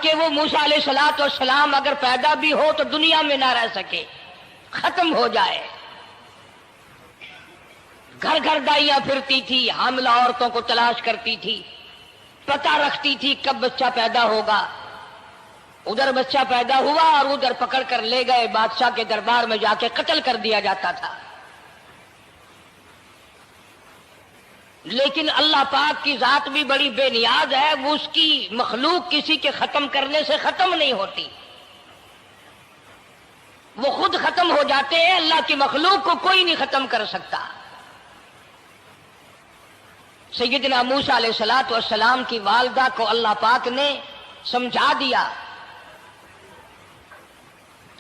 تاکہ وہ موسیٰ علیہ الصلوۃ والسلام اگر پیدا بھی ہو تو دنیا میں نہ رہ سکے، ختم ہو جائے۔ گھر گھر دائیاں پھرتی تھی، حاملہ عورتوں کو تلاش کرتی تھی، پتہ رکھتی تھی کب بچہ پیدا ہوگا۔ ادھر بچہ پیدا ہوا اور ادھر پکڑ کر لے گئے، بادشاہ کے دربار میں جا کے قتل کر دیا جاتا تھا۔ لیکن اللہ پاک کی ذات بھی بڑی بے نیاز ہے، وہ اس کی مخلوق کسی کے ختم کرنے سے ختم نہیں ہوتی، وہ خود ختم ہو جاتے ہیں، اللہ کی مخلوق کو کوئی نہیں ختم کر سکتا۔ سیدنا موسیٰ علیہ الصلوۃ والسلام کی والدہ کو اللہ پاک نے سمجھا دیا،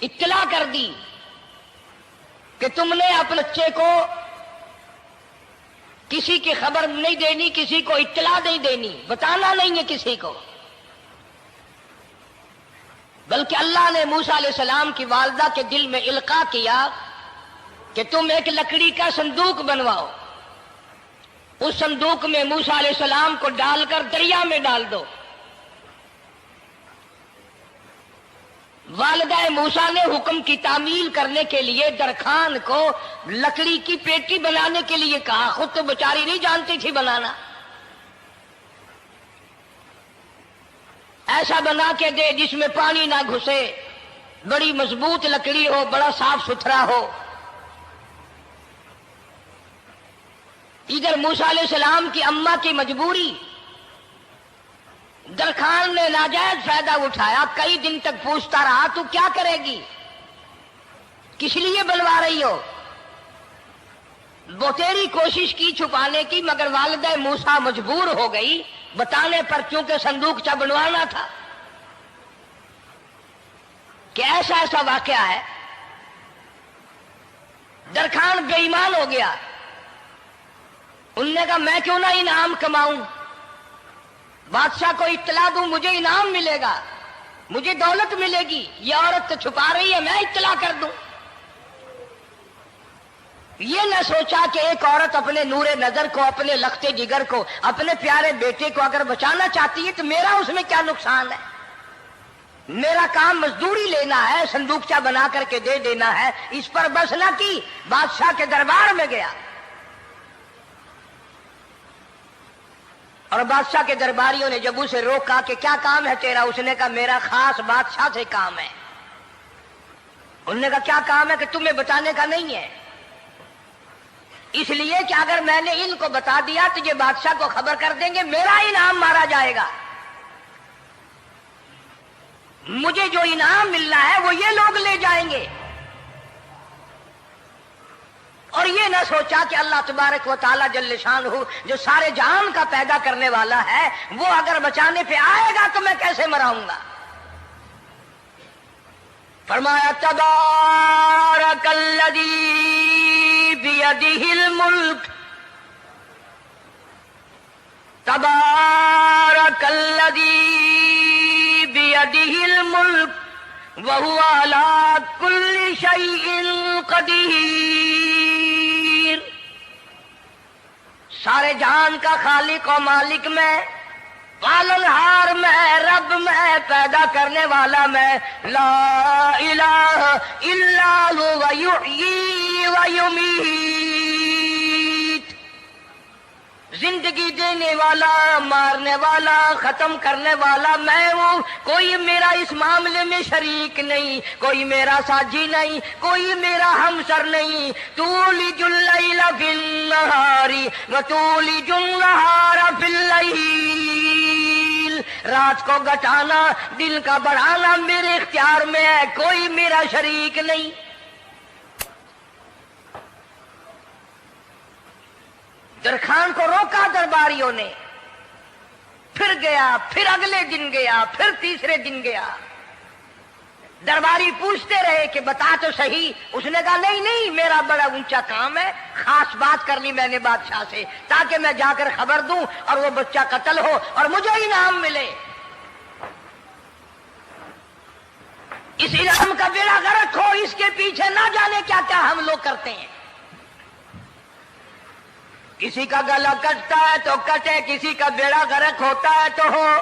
اطلاع کر دی کہ تم نے اپنے بچے کو کسی کی خبر نہیں دینی، کسی کو اطلاع نہیں دینی، بتانا نہیں ہے کسی کو، بلکہ اللہ نے موسیٰ علیہ السلام کی والدہ کے دل میں القاء کیا کہ تم ایک لکڑی کا صندوق بنواؤ، اس صندوق میں موسیٰ علیہ السلام کو ڈال کر دریا میں ڈال دو۔ والدہ موسیٰ نے حکم کی تعمیل کرنے کے لیے درخان کو لکڑی کی پیٹی بنانے کے لیے کہا، خود تو بیچاری نہیں جانتی تھی بنانا۔ ایسا بنا کے دے جس میں پانی نہ گھسے، بڑی مضبوط لکڑی ہو، بڑا صاف ستھرا ہو۔ ادھر موسیٰ علیہ السلام کی اماں کی مجبوری، درخان نے ناجائز فائدہ اٹھایا، کئی دن تک پوچھتا رہا تو کیا کرے گی، کس لیے بلوا رہی ہو؟ بتیری کوشش کی چھپانے کی، مگر والدہ موسیٰ مجبور ہو گئی بتانے پر، کیونکہ صندوق چا بنوانا تھا۔ کہ ایسا واقعہ ہے، درخان بے ایمان ہو گیا۔ انہوں نے کہا میں کیوں نہ انعام کماؤں، بادشاہ کو اطلاع دوں، مجھے انعام ملے گا، مجھے دولت ملے گی، یہ عورت تو چھپا رہی ہے، میں اطلاع کر دوں۔ یہ نہ سوچا کہ ایک عورت اپنے نور نظر کو، اپنے لخت جگر کو، اپنے پیارے بیٹے کو اگر بچانا چاہتی ہے تو میرا اس میں کیا نقصان ہے، میرا کام مزدوری لینا ہے، صندوقچہ بنا کر کے دے دینا ہے۔ اس پر بس نہ کی، بادشاہ کے دربار میں گیا اور بادشاہ کے درباریوں نے جب اسے روکا کہ کیا کام ہے تیرا، اس نے کہا میرا خاص بادشاہ سے کام ہے۔ انہوں نے کہا کیا کام ہے؟ کہ تمہیں بتانے کا نہیں ہے، اس لیے کہ اگر میں نے ان کو بتا دیا تو یہ بادشاہ کو خبر کر دیں گے، میرا انعام مارا جائے گا، مجھے جو انعام ملنا ہے وہ یہ لوگ لے جائیں گے۔ اور یہ نہ سوچا کہ اللہ تبارک و تعالی جل شانہ جو سارے جہان کا پیدا کرنے والا ہے، وہ اگر بچانے پہ آئے گا تو میں کیسے مراؤں گا۔ فرمایا تبارک الذی بیدہ الملک، تبارک الذی بیدہ الملک وہو علی کل شیء قدیر۔ سارے جہان کا خالق و مالک میں، پالنہار میں، رب میں، پیدا کرنے والا میں، لا الہ الا هو یحیی و یمیت، زندگی دینے والا، مارنے والا، ختم کرنے والا میں ہوں، کوئی میرا اس معاملے میں شریک نہیں، کوئی میرا ساجی نہیں، کوئی میرا ہمسر نہیں۔ تولج اللیل فی النہار وتولج النہار فی اللیل، رات کو گھٹانا، دن کا بڑھانا میرے اختیار میں ہے، کوئی میرا شریک نہیں۔ درخان کو روکا درباریوں نے، پھر گیا، پھر اگلے دن گیا، پھر تیسرے دن گیا۔ درباری پوچھتے رہے کہ بتا تو صحیح، اس نے کہا نہیں نہیں، میرا بڑا اونچا کام ہے، خاص بات کر لی میں نے بادشاہ سے تاکہ میں جا کر خبر دوں اور وہ بچہ قتل ہو اور مجھے انعام ملے۔ اس انعام کا بیڑا غرق ہو، اس کے پیچھے نہ جانے کیا کیا ہم لوگ کرتے ہیں۔ کسی کا گلا کٹتا ہے تو کٹے، کسی کا بیڑا غرق ہوتا ہے تو ہو،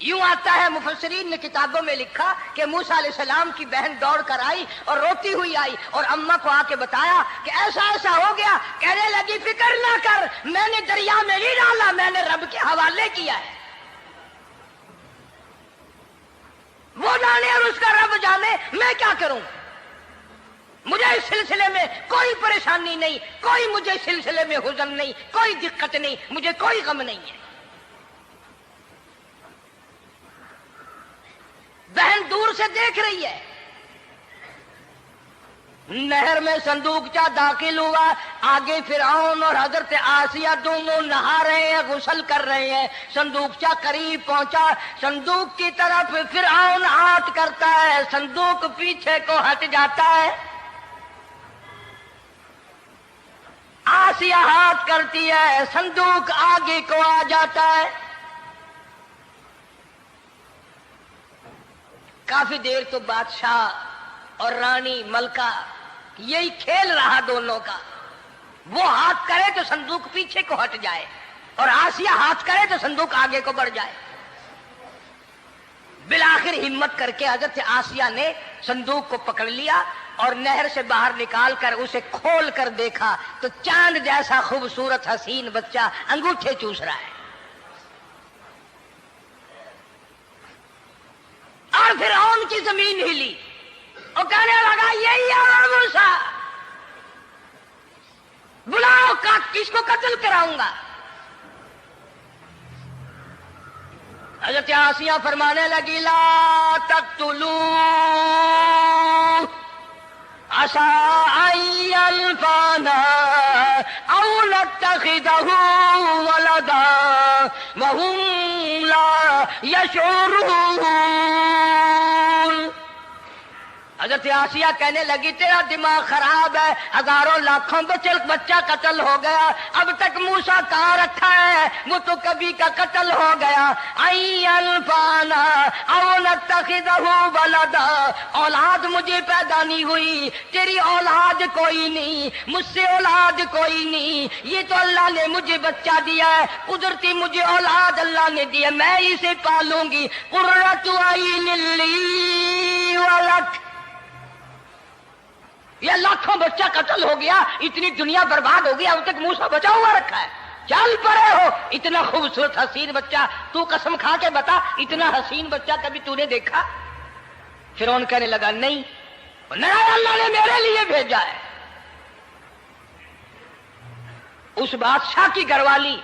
یوں آتا ہے مفسرین نے کتابوں میں لکھا کہ موسیٰ علیہ السلام کی بہن دوڑ کر آئی اور روتی ہوئی آئی اور اماں کو آ کے بتایا کہ ایسا ایسا ہو گیا. کہنے لگی فکر نہ کر، میں نے دریا میں نہیں ڈالا، میں نے رب کے حوالے کیا ہے. وہ جانے اور اس کا رب جانے، میں کیا کروں؟ مجھے اس سلسلے میں کوئی پریشانی نہیں، کوئی مجھے اس سلسلے میں حزن نہیں، کوئی دقت نہیں، مجھے کوئی غم نہیں ہے. بہن دور سے دیکھ رہی ہے. نہر میں صندوقچہ داخل ہوا، آگے فرعون اور حضرت آسیہ دونوں نہا رہے ہیں، غسل کر رہے ہیں. صندوقچہ قریب پہنچا، صندوق کی طرف فرعون ہاتھ کرتا ہے، صندوق پیچھے کو ہٹ جاتا ہے. آسیہ ہاتھ کرتی ہے، صندوق آگے کو آ جاتا ہے. کافی دیر تو بادشاہ اور رانی ملکہ یہی کھیل رہا دونوں کا. وہ ہاتھ کرے تو صندوق پیچھے کو ہٹ جائے اور آسیہ ہاتھ کرے تو صندوق آگے کو بڑھ جائے. بالآخر ہمت کر کے حضرت آسیہ نے صندوق کو پکڑ لیا اور نہر سے باہر نکال کر اسے کھول کر دیکھا تو چاند جیسا خوبصورت حسین بچہ انگوٹھے چوس رہا ہے. اور فرعون کی زمین ہلی اور کہنے لگا یہی ہے موسیٰ، بلاؤ کس کو قتل کراؤں گا. حضرت آسیہ فرمانے لگی لا تقتلوا عسى أن ينفعنا أو نتخذه ولدا وهم لا يشعرون. حضرت آسیہ کہنے لگی تیرا دماغ خراب ہے، ہزاروں لاکھوں بچہ قتل ہو گیا، اب تک موسیٰ کہاں رکھا ہے؟ وہ تو کبھی کا قتل ہو گیا. الفانا او نتخذہ ولدا، اولاد مجھے پیدا نہیں ہوئی، تیری اولاد کوئی نہیں، مجھ سے اولاد کوئی نہیں، یہ تو اللہ نے مجھے بچہ دیا ہے، قدرتی مجھے اولاد اللہ نے دیا، میں اسے پالوں گی. قرۃ عین لی ولک، یہ لاکھوں بچہ قتل ہو گیا، اتنی دنیا برباد ہو گئی، اب تک موسیٰ بچا ہوا رکھا ہے. چل پڑے ہو، اتنا خوبصورت حسین بچہ، تو قسم کھا کے بتا اتنا حسین بچہ کبھی تو نے دیکھا؟ فرعون کہنے لگا نہیں، اللہ نے میرے لیے بھیجا ہے. اس بادشاہ کی گھر والی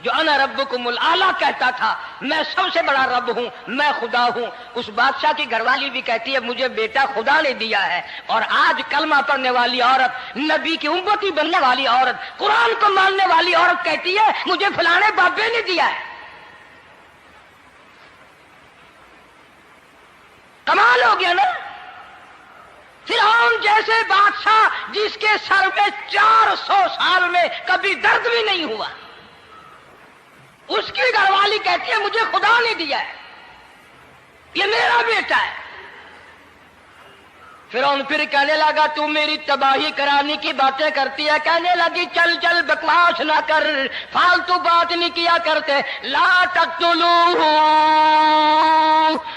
جو انا ربکم الاعلی کہتا تھا، میں سب سے بڑا رب ہوں، میں خدا ہوں، اس بادشاہ کی گھر والی بھی کہتی ہے مجھے بیٹا خدا نے دیا ہے. اور آج کلمہ پڑھنے والی عورت، نبی کی امتی بننے والی عورت، قرآن کو ماننے والی عورت کہتی ہے مجھے فلانے بابے نے دیا ہے. کمال ہو گیا نا. فرعون جیسے بادشاہ جس کے سر میں 400 سال میں کبھی درد بھی نہیں ہوا، اس کی گھر والی کہتی ہے مجھے خدا نے دیا ہے، یہ میرا بیٹا ہے. فرعون پھر کہنے لگا تو میری تباہی کرانے کی باتیں کرتی ہے. کہنے لگی چل چل بکواس نہ کر، فالتو بات نہیں کیا کرتے. لا تقتلوہ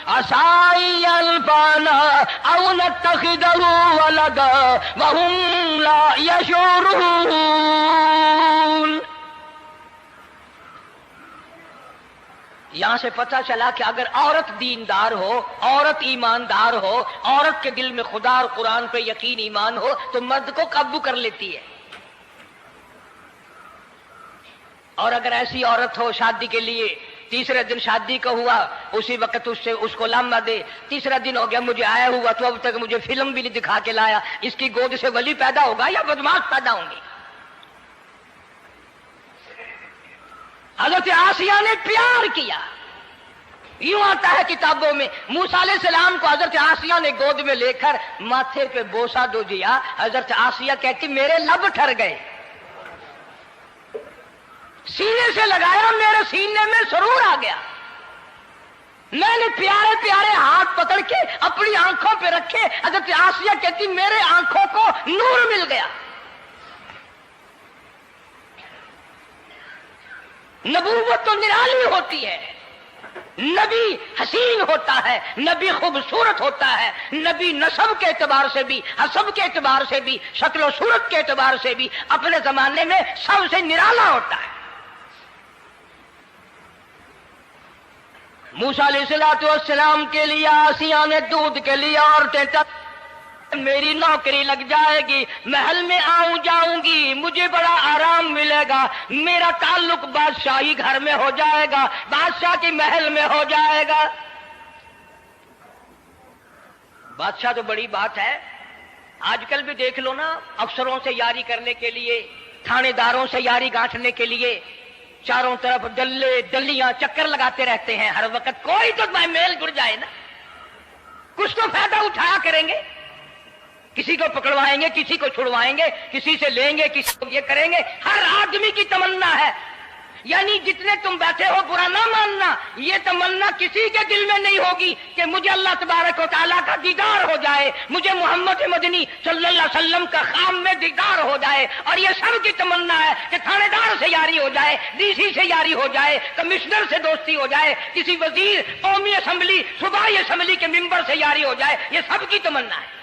عسى أن ينفعنا أو نتخذه ولدا وهم لا يشعرون. یہاں سے پتہ چلا کہ اگر عورت دیندار ہو، عورت ایماندار ہو، عورت کے دل میں خدا اور قرآن پہ یقین ایمان ہو تو مرد کو قابو کر لیتی ہے. اور اگر ایسی عورت ہو شادی کے لیے، تیسرے دن شادی کا ہوا اسی وقت اس کو لامہ دے، تیسرا دن ہو گیا مجھے آیا ہوا تو اب تک مجھے فلم بھی نہیں دکھا کے لایا، اس کی گود سے ولی پیدا ہوگا یا بدماش پیدا ہوں گی. حضرت آسیہ نے پیار کیا. یوں آتا ہے کتابوں میں موسیٰ علیہ السلام کو حضرت آسیہ نے گود میں لے کر ماتھے پہ بوسہ دو دیا. حضرت آسیہ کہتی میرے لب ٹھر گئے، سینے سے لگایا میرے سینے میں سرور آ گیا. میں نے پیارے پیارے ہاتھ پکڑ کے اپنی آنکھوں پہ رکھے. حضرت آسیہ کہتی میرے آنکھوں کو نور مل گیا. نبوت تو نرالی ہوتی ہے. نبی حسین ہوتا ہے، نبی خوبصورت ہوتا ہے، نبی نسب کے اعتبار سے بھی، حسب کے اعتبار سے بھی، شکل و صورت کے اعتبار سے بھی اپنے زمانے میں سب سے نرالا ہوتا ہے۔ موسیٰ علیہ السلام کے لیے آسیہ نے دودھ کے لیے عورتیں تک میری نوکری لگ جائے گی، محل میں آؤں جاؤں گی، مجھے بڑا آرام ملے گا، میرا تعلق بادشاہی گھر میں ہو جائے گا، بادشاہ کی محل میں ہو جائے گا۔ بادشاہ تو بڑی بات ہے، آج کل بھی دیکھ لو نا، افسروں سے یاری کرنے کے لیے، تھانے داروں سے یاری گانٹھنے کے لیے چاروں طرف ڈلے ڈلیاں چکر لگاتے رہتے ہیں ہر وقت، کوئی تو میل جڑ جائے نا، کچھ تو فائدہ اٹھایا کریں گے، کسی کو پکڑوائیں گے، کسی کو چھڑوائیں گے، کسی سے لیں گے، کسی کو یہ کریں گے، ہر آدمی کی تمنا ہے۔ یعنی جتنے تم بیٹھے ہو برا نہ ماننا، یہ تمنا کسی کے دل میں نہیں ہوگی کہ مجھے اللہ تبارک و تعالیٰ کا دیدار ہو جائے، مجھے محمد مدنی صلی اللہ علیہ وسلم کا خام میں دیدار ہو جائے، اور یہ سب کی تمنا ہے کہ تھانے دار سے یاری ہو جائے، ڈی سی سے یاری ہو جائے، کمشنر سے دوستی ہو جائے، کسی وزیر، قومی اسمبلی، صوبائی اسمبلی کے ممبر سے یاری ہو جائے، یہ سب کی تمنا ہے۔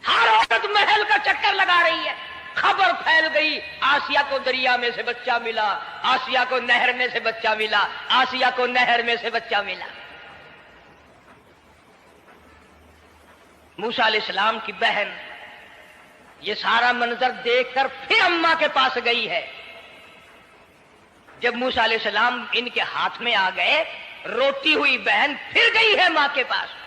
ہر عورت محل کا چکر لگا رہی ہے، خبر پھیل گئی، آسیہ کو دریا میں سے بچہ ملا، آسیہ کو نہر میں سے بچہ ملا، آسیہ کو نہر میں سے بچہ ملا۔ موسیٰ علیہ السلام کی بہن یہ سارا منظر دیکھ کر پھر اماں کے پاس گئی ہے۔ جب موسیٰ علیہ السلام ان کے ہاتھ میں آ گئے، روتی ہوئی بہن پھر گئی ہے ماں کے پاس،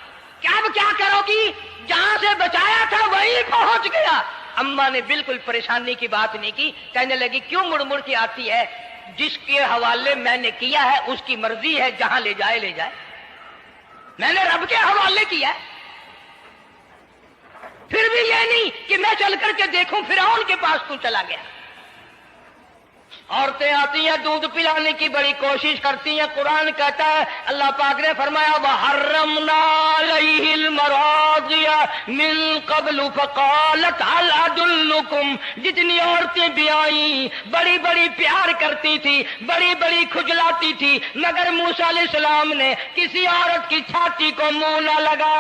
اب کیا کرو گی؟ جہاں سے بچایا تھا وہیں پہنچ گیا۔ اماں نے بالکل پریشانی کی بات نہیں کی، کہنے لگی کیوں مڑ مڑ کے آتی ہے؟ جس کے حوالے میں نے کیا ہے اس کی مرضی ہے، جہاں لے جائے لے جائے، میں نے رب کے حوالے کیا ہے۔ پھر بھی یہ نہیں کہ میں چل کر کے دیکھوں فرعون کے پاس تو چلا گیا۔ عورتیں آتی ہیں دودھ پلانے کی بڑی کوشش کرتی ہیں، قرآن کہتا ہے، اللہ پاک نے فرمایا وَحَرَّمْنَا عَلَيْهِ الْمَرَاضِعَ مِن قَبْلُ فَقَالَتْ هَلْ أَدُلُّكُمْ، جتنی عورتیں بھی آئیں بڑی بڑی پیار کرتی تھی، بڑی بڑی کھجلاتی تھی، مگر موسیٰ علیہ السلام نے کسی عورت کی چھاتی کو منہ نہ لگا۔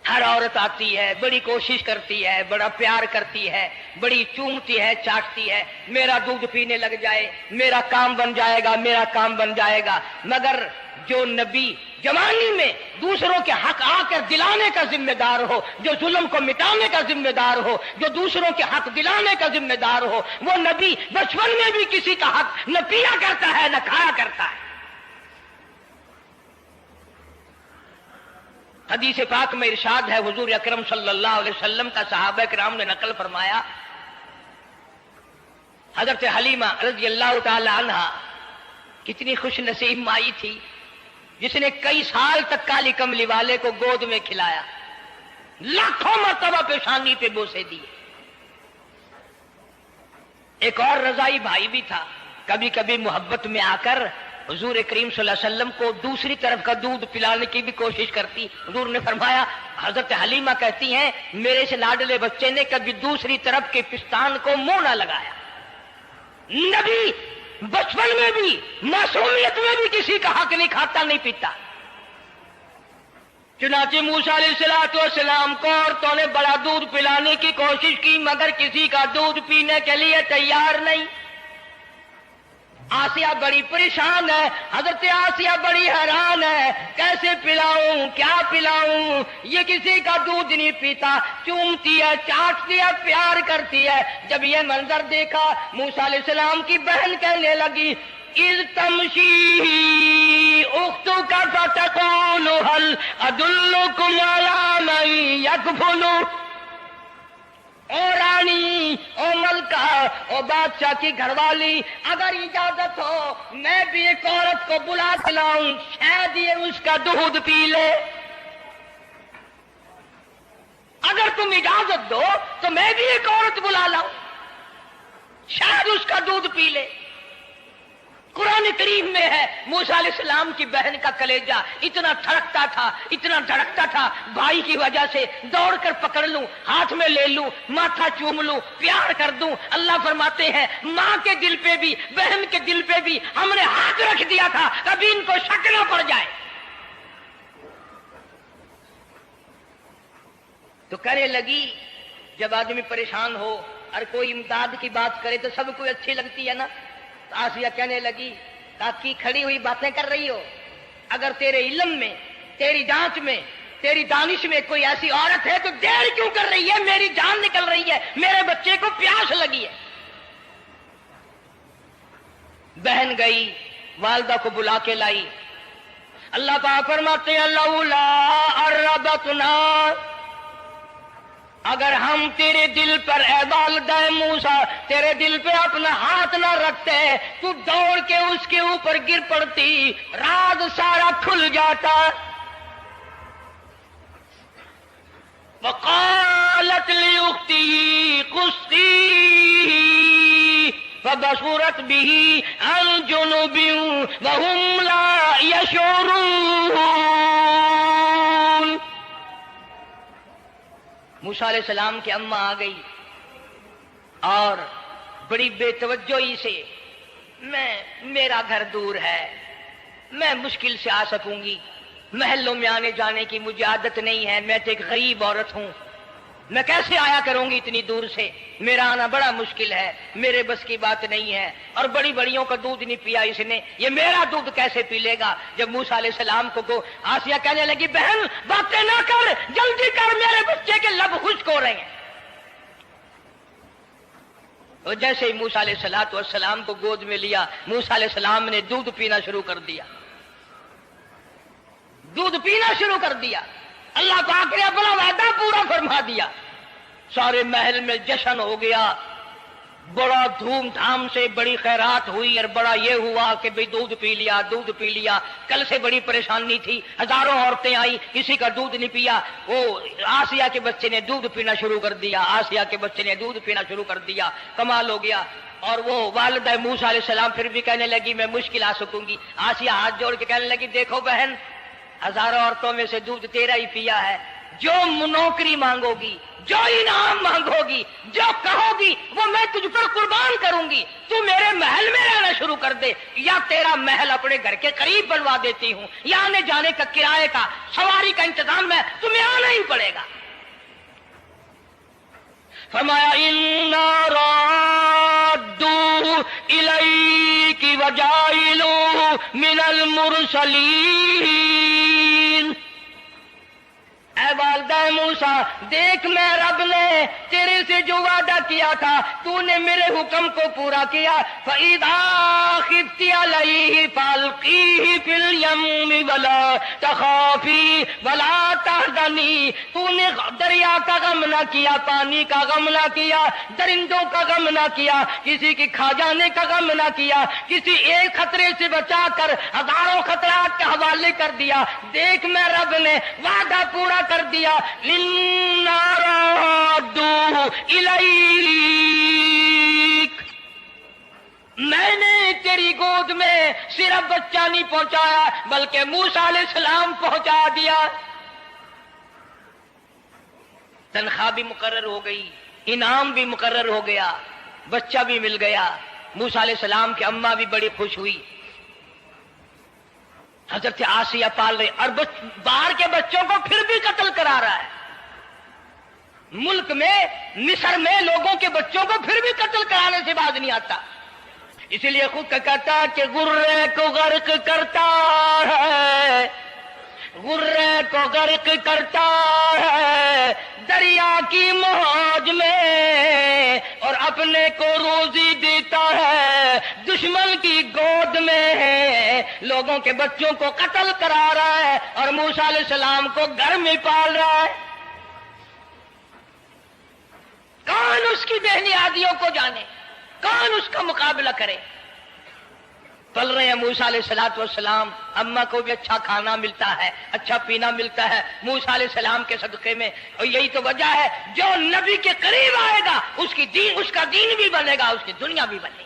ہر عورت آتی ہے، بڑی کوشش کرتی ہے، بڑا پیار کرتی ہے، بڑی چومتی ہے، چاٹتی ہے، میرا دودھ پینے لگ جائے، میرا کام بن جائے گا، میرا کام بن جائے گا۔ مگر جو نبی جوانی میں دوسروں کے حق آ کر دلانے کا ذمہ دار ہو، جو ظلم کو مٹانے کا ذمہ دار ہو، جو دوسروں کے حق دلانے کا ذمہ دار ہو، وہ نبی بچپن میں بھی کسی کا حق نہ پیا کرتا ہے نہ کھایا کرتا ہے۔ حدیث پاک میں ارشاد ہے، حضور اکرم صلی اللہ علیہ وسلم کا صحابہ کرام نے نقل فرمایا، حضرت حلیمہ رضی اللہ تعالی عنہا کتنی خوش نصیب مائی تھی جس نے کئی سال تک کالی کملی والے کو گود میں کھلایا، لاکھوں مرتبہ پیشانی پہ بوسے دیے۔ ایک اور رضائی بھائی بھی تھا، کبھی کبھی محبت میں آ کر حضور کریم صلی اللہ علیہ وسلم کو دوسری طرف کا دودھ پلانے کی بھی کوشش کرتی۔ حضور نے فرمایا، حضرت حلیمہ کہتی ہیں میرے سے لاڈلے بچے نے کبھی دوسری طرف کے پستان کو منہ نہ لگایا۔ نبی بچپن میں بھی معصومیت میں بھی کسی کا حق نہیں کھاتا نہیں پیتا۔ چنانچہ موسیٰ علیہ السلام کو عورتوں نے بڑا دودھ پلانے کی کوشش کی مگر کسی کا دودھ پینے کے لیے تیار نہیں۔ آسیہ بڑی پریشان ہے، حضرت آسیہ بڑی حیران ہے، کیسے پلاؤں کیا پلاؤں، یہ کسی کا دودھ نہیں پیتا، چومتی ہے چاٹتی ہے پیار کرتی ہے۔ جب یہ منظر دیکھا موسیٰ علیہ السلام کی بہن کہنے لگی اِذْ تَمْشِي أُخْتُكَ فَتَقُولُ هَلْ أَدُلُّكُمْ عَلَىٰ مَن يَكْفُلُهُ، او رانی، او ملکہ، او بادشاہ کی گھر والی، اگر اجازت ہو میں بھی ایک عورت کو بلا کے لاؤں، شاید یہ اس کا دودھ پی لے۔ اگر تم اجازت دو تو میں بھی ایک عورت بلا لاؤں، شاید اس کا دودھ پی لے۔ قرآن کریم میں ہے موسیٰ علیہ السلام کی بہن کا کلیجہ اتنا دھڑکتا تھا بھائی کی وجہ سے، دوڑ کر پکڑ لوں، ہاتھ میں لے لوں، ماتھا چوم لوں، پیار کر دوں۔ اللہ فرماتے ہیں ماں کے دل پہ بھی، بہن کے دل پہ بھی ہم نے ہاتھ رکھ دیا تھا، کبھی ان کو شک نہ پڑ جائے۔ تو کہنے لگی، جب آدمی پریشان ہو اور کوئی امداد کی بات کرے تو سب کو اچھی لگتی ہے نا۔ تو آسیہ کہنے لگی تاکہ کھڑی ہوئی باتیں کر رہی ہو، اگر تیرے علم میں، تیری جانچ میں، تیری دانش میں کوئی ایسی عورت ہے تو دیر کیوں کر رہی ہے؟ میری جان نکل رہی ہے، میرے بچے کو پیاس لگی ہے۔ بہن گئی، والدہ کو بلا کے لائی۔ اللہ پاک فرماتے ہیں لولا اربتنا، اگر ہم تیرے دل پر اے والدہ موسیٰ تیرے دل پہ اپنا ہاتھ نہ رکھتے تو دوڑ کے اس کے اوپر گر پڑتی، راز سارا کھل جاتا۔ وقالت لأخته قصيه فبصرت به عن جنب وهم لا يشعرون۔ موسیٰ علیہ السلام کی اماں آ گئی اور بڑی بے توجہی سے، میرا گھر دور ہے، میں مشکل سے آ سکوں گی، محلوں میں آنے جانے کی مجھے عادت نہیں ہے، میں تو ایک غریب عورت ہوں، میں کیسے آیا کروں گی اتنی دور سے، میرا آنا بڑا مشکل ہے، میرے بس کی بات نہیں ہے، اور بڑی بڑیوں کا دودھ نہیں پیا اس نے، یہ میرا دودھ کیسے پی لے گا۔ جب موسیٰ علیہ السلام کو آسیہ کہنے لگی بہن باتیں نہ کر، جلدی کر، میرے بچے کے لب خشک ہو رہے ہیں۔ اور جیسے ہی موسیٰ علیہ السلام کو گود میں لیا، موسیٰ علیہ السلام نے دودھ پینا شروع کر دیا، دودھ پینا شروع کر دیا۔ اللہ پاک نے اپنا وعدہ پورا فرما دیا، سارے محل میں جشن ہو گیا، بڑا دھوم دھام سے بڑی خیرات ہوئی، اور بڑا یہ ہوا کہ بھئی دودھ پی لیا۔ کل سے بڑی پریشانی تھی، ہزاروں عورتیں آئی، کسی کا دودھ نہیں پیا۔ وہ آسیہ کے بچے نے دودھ پینا شروع کر دیا، کمال ہو گیا۔ اور وہ والدہ موسیٰ علیہ السلام پھر بھی کہنے لگی میں مشکل آ سکوں گی۔ آسیہ ہاتھ جوڑ کے کہنے لگی دیکھو بہن، ہزاروں عورتوں میں سے دودھ تیرا ہی پیا ہے، جو نوکری مانگو گی، جو انعام مانگو گی، جو کہو گی وہ میں تجھ پر قربان کروں گی، تو میرے محل میں رہنا شروع کر دے، یا تیرا محل اپنے گھر کے قریب بنوا دیتی ہوں، یا آنے جانے کا کرائے کا سواری کا انتظام میں تمہیں آنا ہی پڑے گا۔ فرمایا اِنَّا رَادُّوهُ إِلَيْكِ وَجَاعِلُوهُ مِنَ الْمُرْسَلِينَ۔ اے والدہ موسیٰ دیکھ، میں رب نے تیرے سے جو وعدہ کیا تھا تو نے میرے حکم کو پورا کیا۔ فَإِذَا خِفْتِ عَلَيْهِ فَأَلْقِيهِ فِي الْيَمِّ وَلَا تَخَافِي وَلَا تَحْزَنِي۔ تو نے دریا کا غم نہ کیا، پانی کا غم نہ کیا، درندوں کا غم نہ کیا، کسی کی کھا جانے کا غم نہ کیا، کسی ایک خطرے سے بچا کر ہزاروں خطرات کے حوالے کر دیا۔ دیکھ میں رب نے وعدہ پورا کر دیا۔ اِنَّا رَادُّوهُ إِلَيْكَ، میں نے تیری گود میں صرف بچہ نہیں پہنچایا بلکہ موسیٰ علیہ السلام پہنچا دیا۔ تنخواہ بھی مقرر ہو گئی، انعام بھی مقرر ہو گیا، بچہ بھی مل گیا۔ موسیٰ علیہ السلام کی اماں بھی بڑی خوش ہوئی۔ حضرت آسیہ پال رہے، اور باہر کے بچوں کو پھر بھی قتل کرا رہا ہے۔ ملک میں مصر میں لوگوں کے بچوں کو پھر بھی قتل کرانے سے باز نہیں آتا۔ اسی لیے خود کا کہتا کہ غرے کو غرق کرتا ہے، غرے کو غرق کرتا ہے دریا کی موج میں، اور اپنے کو روزی دیتا ہے دشمن کی گود میں۔ لوگوں کے بچوں کو قتل کرا رہا ہے اور موسیٰ علیہ السلام کو گھر میں پال رہا ہے۔ کون اس کی بےنیادیوں کو جانے، کون اس کا مقابلہ کرے؟ پل رہے ہیں موسیٰ علیہ السلام، اماں کو بھی اچھا کھانا ملتا ہے، اچھا پینا ملتا ہے موسیٰ علیہ السلام کے صدقے میں، اور یہی تو وجہ ہے جو نبی کے قریب آئے گا اس کا دین بھی بنے گا، اس کی دنیا بھی بنے گی۔